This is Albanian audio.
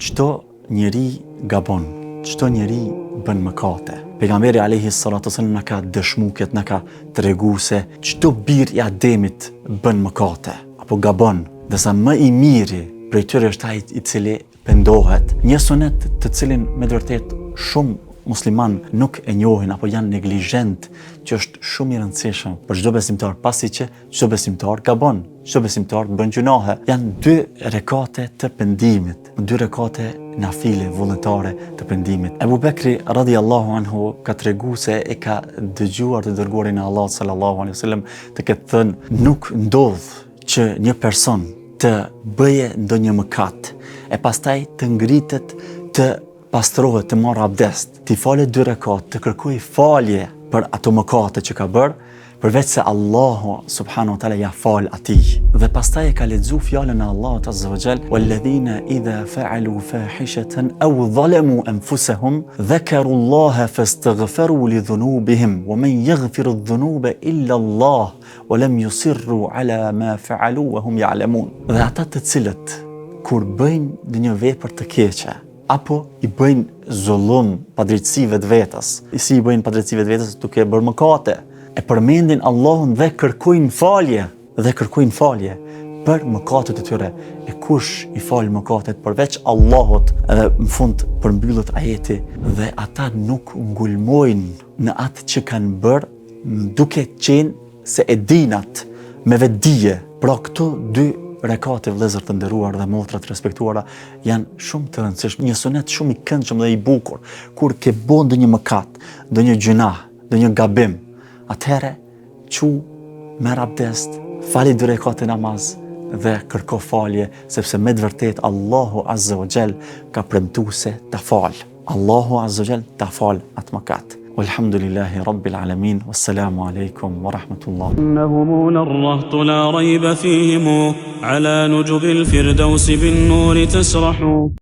çdo njeri gabon, çdo njeri bën mëkate. Pejgamberi alayhi salatu wasallam na ka dëshmu këtë, na ka tregu se çdo bir i Ademit bën mëkate apo gabon, dërsa më i miri prej tyre është ai i cili pendohet. Një sunet të cilin me vërtet shumë musliman nuk e njohin apo janë neglizhent, që është shumë i rëndësishëm për çdo besimtar, pasi që çdo besimtar gabon, çdo besimtar bën gjunahe. Janë 2 rekate të pendimit, 2 rekate nafile vullnetare të pendimit. Ebu Bekri radhiyallahu anhu ka tregu se e ka dëgjuar të dërguarin e Allahut sallallahu alaihi wasallam të ketë thënë: nuk ndodh që një person të bëje ndonjë mëkat e pastaj të ngritet, të pastrohet, të marrë abdest, të falet 2 rekat, të kërkoj falje për ato mëkate që ka bërë, përveç se Allahu subhanahu wa taala ja fal atij. Dhe pastaj e ka lexuar fjalën e Allahut azza wa jall: "Walladhina idha fa'alu fahishatan aw zalamu anfusahum dhakaru Allaha fastaghfaru li dhunubihim wa man yaghfiru adh-dhunuba illa Allah wa lam yusirru ala ma fa'alu wa hum ya'lamun." Dhe ata të cilët kur bëjnë një vepër të keqe apo i bëjnë zullum, padrejtësi vetvetes, si i bëjnë padrejtësi vetvetes duke bërë mëkate, e përmendin Allahun dhe kërkojnë falje për mëkatet e tyre. E kush i fal mëkatet përveç Allahut? Edhe në fund përmbyllet ajeti: dhe ata nuk ngulmojnë në atë që kanë bërë duke qenë se e dinat me vetdije. Pra këto 2 rekate, vëllezër të nderuar dhe motra të respektuara, janë shumë të rëndësishme. Një sunet shumë i këndshëm dhe i bukur. Kur ke bën ndonjë mëkat, ndonjë gjunah, ndonjë gabim, atëherë merr abdest, fali 2 rekate namaz dhe kërko falje, sepse me të vërtet Allahu azza wa jall ka premtuar se ta fal. Allahu azza wa jall ta fal atë mëkat. Walhamdulillahi rabbil alamin. Wassalamu alaikum wa rahmatullah. إنهم الرهط لا ريب فيهم على نجب الفردوس بالنور تسرح.